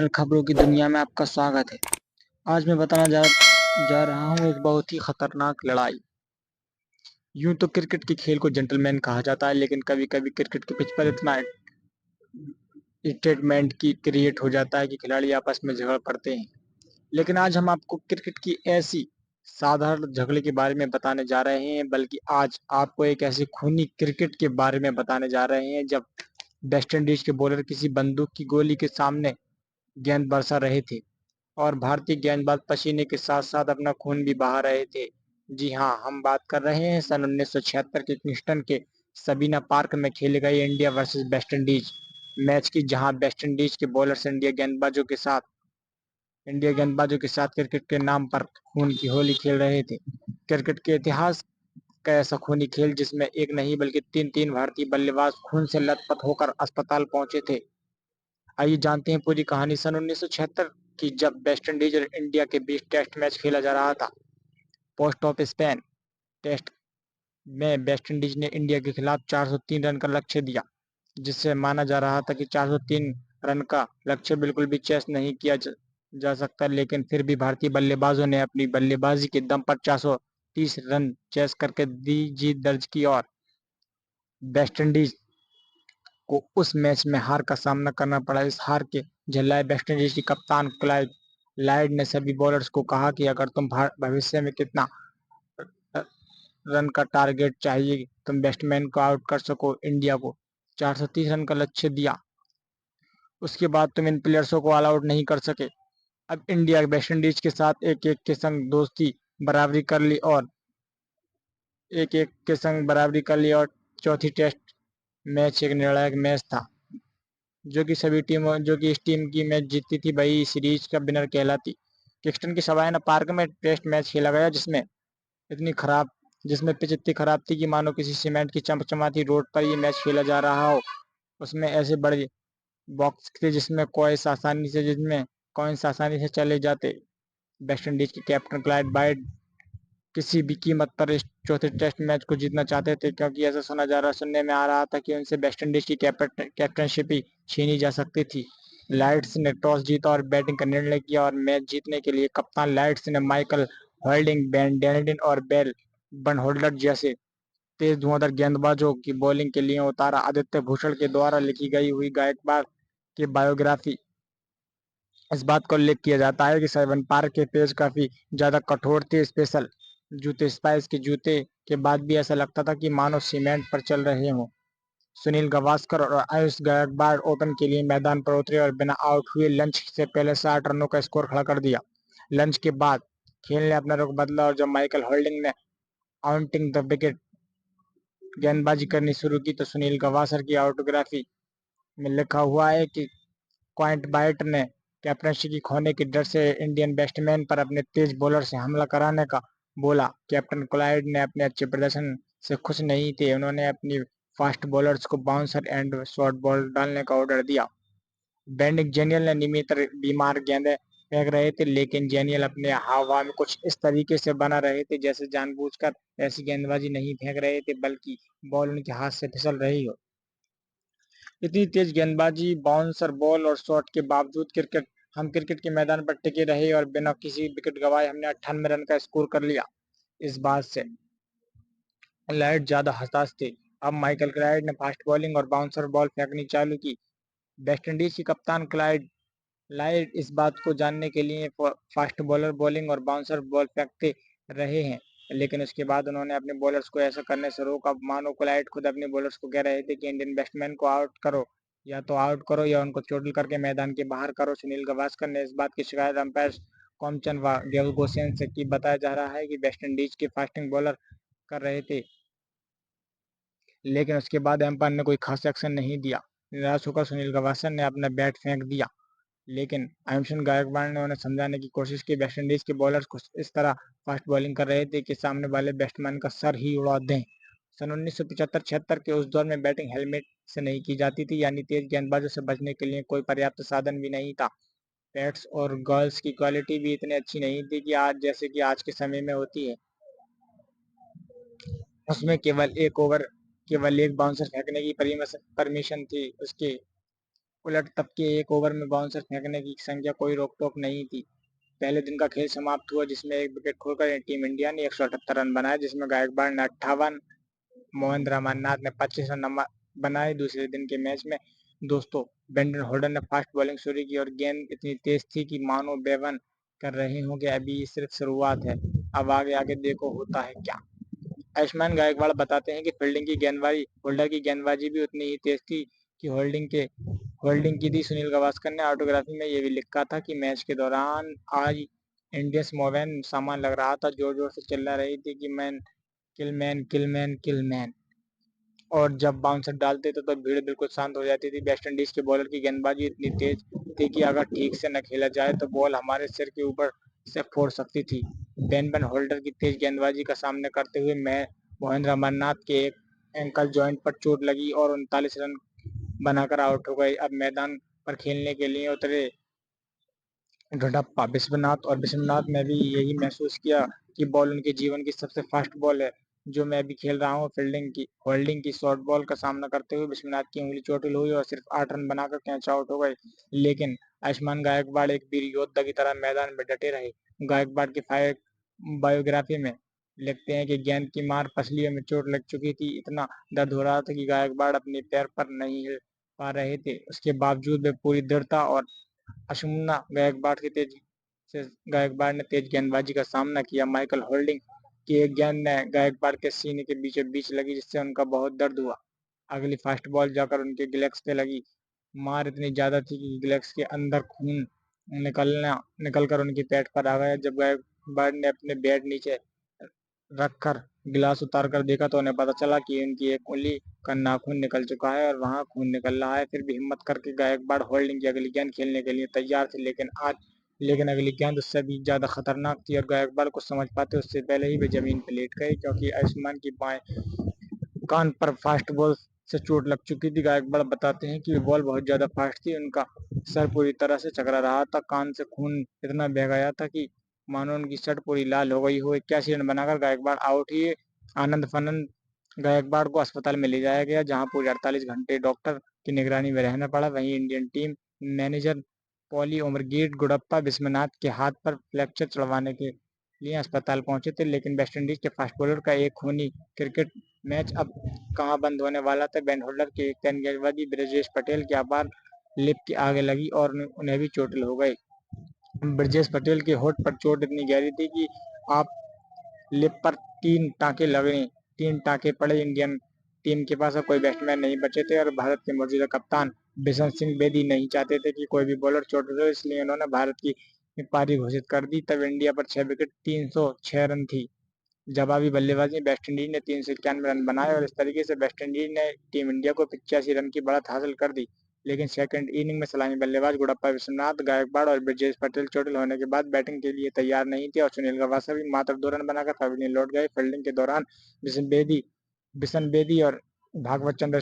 खबरों की दुनिया में आपका स्वागत है। आज मैं बताना जा रहा हूँ एक बहुत ही खतरनाक लड़ाई। यूं तो क्रिकेट के खेल को जेंटलमैन कहा जाता है, लेकिन कभी-कभी क्रिकेट के पिच पर इतना स्टेटमेंट की क्रिएट हो जाता है कि खिलाड़ी आपस में झगड़ पड़ते हैं। लेकिन आज हम आपको क्रिकेट की ऐसी साधारण झगड़े के बारे में बताने जा रहे हैं, बल्कि आज आपको एक ऐसे खूनी क्रिकेट के बारे में बताने जा रहे हैं जब वेस्ट इंडीज के बॉलर किसी बंदूक की गोली के सामने गेंद बरसा रहे थे और भारतीय गेंदबाज पसीने के साथ साथ अपना खून भी बहा रहे थे। जी हाँ, हम बात कर रहे हैं सन 1976 के किंगस्टन के सबीना पार्क में खेले गए India versus West Indies match की, जहां वेस्ट इंडीज के बॉलर्स इंडिया गेंदबाजों के साथ क्रिकेट के नाम पर खून की होली खेल रहे थे। क्रिकेट के इतिहास का ऐसा खूनी खेल जिसमें एक नहीं बल्कि तीन तीन भारतीय बल्लेबाज खून से लथपथ होकर अस्पताल पहुंचे थे। आइए जानते हैं पूरी कहानी। सन 1976 की, जब वेस्ट इंडीज और इंडिया के बीच टेस्ट मैच खेला जा रहा था। पोस्ट ऑफ स्पेन टेस्ट में वेस्ट इंडीज ने इंडिया के खिलाफ 403 रन का लक्ष्य दिया, जिससे माना जा रहा था कि 403 रन का लक्ष्य बिल्कुल भी चेस नहीं किया जा सकता, लेकिन फिर भी भारतीय बल्लेबाजों ने अपनी बल्लेबाजी के दम पर 430 रन चेस करके दी जीत दर्ज की और वेस्ट इंडीज को उस मैच में हार का सामना करना पड़ा। इस हार के झल्लाए वेस्ट इंडीज के कप्तान क्लाइव लायड ने सभी बॉलर्स को कहा कि अगर तुम भविष्य में कितना रन का टारगेट चाहिए तुम बैट्समैन को आउट कर सको, इंडिया को 430 रन का लक्ष्य दिया, उसके बाद तुम इन प्लेयर्सों को ऑल आउट नहीं कर सके। अब इंडिया वेस्ट इंडीज के साथ एक एक के संग दोस्ती बराबरी कर ली और एक एक के संग बराबरी कर ली और चौथी टेस्ट मैच एक निर्णायक मैच था, जो कि इस टीम की मैच जीतती थी वही सीरीज का विनर कहलाती। किंगस्टन की सवाना पार्क में टेस्ट मैच खेला गया, इतनी खराब जिसमें पिच इतनी खराब थी कि मानो किसी सीमेंट की चमचमाती रोड पर ये मैच खेला जा रहा हो। उसमें ऐसे बड़े बॉक्स थे जिसमें कॉइन्स आसानी से चले जाते। वेस्ट इंडीज के कैप्टन क्लाइड बाइड किसी भी कीमत पर इस चौथे टेस्ट मैच को जीतना चाहते थे, क्योंकि ऐसा सुनने में आ रहा था कि उनसे वेस्ट इंडीज की कैप्टनशिप ही छीनी जा सकती थी। लाइट्स ने टॉस जीता और बैटिंग का निर्णय किया और मैच जीतने के लिए कप्तान लाइट्स ने माइकल होल्डिंग, बेन डेल्टिन और बेल बनहोल्डर जैसे तेज धुआंधार गेंदबाजों की बॉलिंग के लिए उतारा। आदित्य भूषण के द्वारा लिखी गई हुई गायकवाड़ की बायोग्राफी इस बात का उल्लेख किया जाता है कि सेवन पार्क के पेज काफी ज्यादा कठोर थे। स्पेशल जूते स्पाइस के जूते के बाद भी ऐसा लगता था कि मानो सीमेंट पर चल रहे हों। सुनील गावस्कर और आयुष गायकवाड़ ओपन के लिए मैदान पर उतरे और बिना आउट हुए लंच से पहले 60 रनों का स्कोर खड़ा कर दिया। लंच के बाद खेल ने अपना रुख बदला और जब माइकल होल्डिंग ने काउंटिंग द विकेट गेंदबाजी करनी शुरू की तो सुनील गावस्कर की ऑटोग्राफी में लिखा हुआ है कि क्वाइंट बाइट ने कैप्टनसी की खोने के डर से इंडियन बैट्समैन पर अपने तेज बॉलर से हमला कराने का बोला। कैप्टन क्लाइड ने अपने अच्छे प्रदर्शन से खुश नहीं थे। उन्होंने अपनी फास्ट बॉलर्स को बाउंसर एंड शॉर्ट बॉल डालने का ऑर्डर दिया। बेंडिक जेनियल ने नियमित बीमार गेंदें फेंक रहे थे, लेकिन जेनियल अपने हाव भाव में कुछ इस तरीके से बना रहे थे जैसे जानबूझकर ऐसी गेंदबाजी नहीं फेंक रहे थे, बल्कि बॉल उनके हाथ से फिसल रही हो। इतनी तेज गेंदबाजी, बाउंसर बॉल और शॉट के बावजूद हम क्रिकेट के मैदान पर टिके रहे और बिना किसी विकेट गंवाए हमने 98 रन का स्कोर कर लिया। इस बात से लाइट ज्यादा हताश थे। अब माइकल क्लाइड ने फास्ट बॉलिंग और बाउंसर बॉल फेंकनी चालू की। वेस्ट इंडीज के कप्तान क्लाइड लाइट इस बात को जानने के लिए फास्ट बॉलर बॉलिंग और बाउंसर बॉल फेंकते रहे हैं, लेकिन उसके बाद उन्होंने अपने बॉलर्स को ऐसा करने से रोका। मानो क्लाइड खुद अपने बॉलर्स को कह रहे थे कि इंडियन बैट्समैन को आउट करो या उनको चोटिल करके मैदान के बाहर करो। सुनील गावस्कर ने इस बात की शिकायत अंपायर कॉमचंद व गेल गोसेन से की। बताया जा रहा है कि वेस्ट इंडीज के फास्टिंग बॉलर कर रहे थे, लेकिन उसके बाद एम्पायर ने कोई खास एक्शन नहीं दिया। निराश होकर सुनील गावस्कर ने अपना बैट फेंक दिया, लेकिन आयुष्मान गायकवाड़ ने उन्हें समझाने की कोशिश की। वेस्ट इंडीज के बॉलर्स को इस तरह फास्ट बॉलिंग कर रहे थे कि सामने वाले बैट्समैन का सर ही उड़ा दें। सन 1975-76 के उस दौर में बैटिंग हेलमेट से नहीं की जाती थी, यानी तेज गेंदबाजों से बचने के लिए कोई पर्याप्त साधन भी नहीं था। बैट्स और गर्ल्स की क्वालिटी भी इतनी अच्छी नहीं थी कि आज के समय में होती है। उसमें केवल एक बाउंसर फेंकने की परमिशन थी। उसके उलट तब के एक ओवर में बाउंसर फेंकने की संख्या कोई रोक-टोक नहीं थी। पहले दिन का खेल समाप्त हुआ जिसमें एक विकेट खोकर टीम इंडिया ने 178 रन बनाए जिसमें गायकवाड़ ने 58, महेंद्र अमरनाथ ने 25 रन बनाए। दूसरे दिन के मैच में दोस्तों ब्रेंडन होल्डर ने फास्ट बॉलिंग शुरू की और गेंद इतनी तेज थी कि मानो बेवन कर रहे हों कि अभी सिर्फ शुरुआत है, अब आगे आगे देखो होता है क्या। आयुष्मान गायकवाड़ बताते हैं कि फील्डिंग की गेंदबाजी होल्डर की गेंदबाजी भी उतनी ही तेज थी कि होल्डिंग की थी। सुनील गावस्कर ने ऑटोग्राफी में ये भी लिखा था कि मैच के दौरान आज इंडियंस मोवेन सामान लग रहा था, जोर जोर से चिल्ला रही थी कि मैन किल मैन किल मैन किल मैन, और जब बाउंसर डालते थे तो भीड़ बिल्कुल शांत हो जाती थी। वेस्ट इंडीज के बॉलर की गेंदबाजी इतनी तेज थी कि अगर ठीक से न खेला जाए तो बॉल हमारे सिर के ऊपर से फोड़ सकती थी। बेन होल्डर की तेज गेंदबाजी का सामना करते हुए महेंद्र अमरनाथ के एक एंकल जॉइंट पर चोट लगी और 39 रन बनाकर आउट हो गए। अब मैदान पर खेलने के लिए उतरे ढोडप्पा विश्वनाथ ने भी यही महसूस किया कि बॉल उनके जीवन की सबसे फास्ट बॉल है जो मैं अभी खेल रहा हूँ। होल्डिंग की शॉर्ट बॉल का सामना करते हुए विश्वनाथ की उंगली चोटिल हुई और सिर्फ 8 रन बनाकर कैच आउट हो गए। लेकिन आयुष्मान गायकवाड़ एक वीर योद्धा की तरह मैदान में डटे रहे। गायकवाड़ की बायोग्राफी में लिखते हैं कि गेंद की मार पसलियों में चोट लग चुकी थी, इतना दर्द हो रहा था कि गायकवाड़ अपने पैर पर नहीं हिल पा रहे थे। उसके बावजूद वे पूरी दृढ़ता और अशुमना गायकवाड़ ने तेज गेंदबाजी का सामना किया। माइकल होल्डिंग की एक गेंद ने गायकवाड़ के सीने के बीचों बीच लगी जिससे उनका बहुत दर्द हुआ। अगली फास्ट बॉल जाकर उनके ग्लैक्स पे लगी। मार इतनी ज्यादा थी कि ग्लैक्स के अंदर खून निकलकर उनके पेट पर आ गया। जब गायकवाड़ ने अपने बैट नीचे रखकर गिलास उतार कर देखा तो उन्हें पता चला कि उनकी एक उंगली का नाखून निकल चुका है और वहां खून निकल रहा है। फिर भी हिम्मत करके गायकवाड़ होल्डिंग की अगली गेंद खेलने के लिए तैयार थे, लेकिन अगली गेंद उससे भी ज्यादा खतरनाक थी और गायकवाड़ को समझ पाते उससे पहले ही वे जमीन पर लेट गए क्योंकि आयुष्मान की बाएं कान पर फास्ट बॉल से चोट लग चुकी थी। गायकवाड़ बताते हैं कि बॉल बहुत ज्यादा फास्ट थी, उनका सर पूरी तरह से चकरा रहा था, कान से खून इतना बह गया था कि मानो उनकी शर्ट पूरी लाल हो गई हो। 81 रन बनाकर गायकवाड़ आउट हुए। आनंद फनंद गायकवाड़ को अस्पताल में ले जाया गया जहां पूरे 48 घंटे डॉक्टर की निगरानी में रहना पड़ा। वहीं Indian team manager Polly Umrigar Gundappa Viswanath के हाथ पर फ्रैक्चर चढ़वाने के लिए अस्पताल पहुंचे थे, लेकिन वेस्टइंडीज के फास्ट बॉलर का एक खूनी क्रिकेट मैच अब कहां बंद होने वाला था। बेन होल्डर के एक गेंदबाजी ब्रजेश पटेल के अपार लिप के आगे लगी और उन्हें भी चोटिल हो गए। ब्रजेश पटेल के होठ पर चोट इतनी गहरी थी कि आप लिप पर 3 टांके पड़े। इंडियन टीम के पास अब कोई बैट्समैन नहीं बचे थे और भारत के मौजूदा कप्तान बिशन सिंह बेदी नहीं चाहते थे कि कोई भी बॉलर चोटिल हो, इसलिए उन्होंने भारत की पारी घोषित कर दी। तब इंडिया पर 6 विकेट 306 रन थी। जवाबी बल्लेबाजी में वेस्टइंडीज ने 391 रन बनाए और इस तरीके से वेस्टइंडीज ने टीम इंडिया को 85 रन की बढ़त हासिल कर दी। लेकिन सेकंड इनिंग में सलामी बल्लेबाज गुडप्पा विश्वनाथ गायकवाड़ और ब्रजेश पटेल चोटिल होने के बाद बैटिंग के लिए तैयार नहीं थे और सुनील गावस्कर भी मात्र 2 रन बनाकर पवेलियन लौट गए। फील्डिंग के दौरान बिशन बेदी और भागवत चंद्र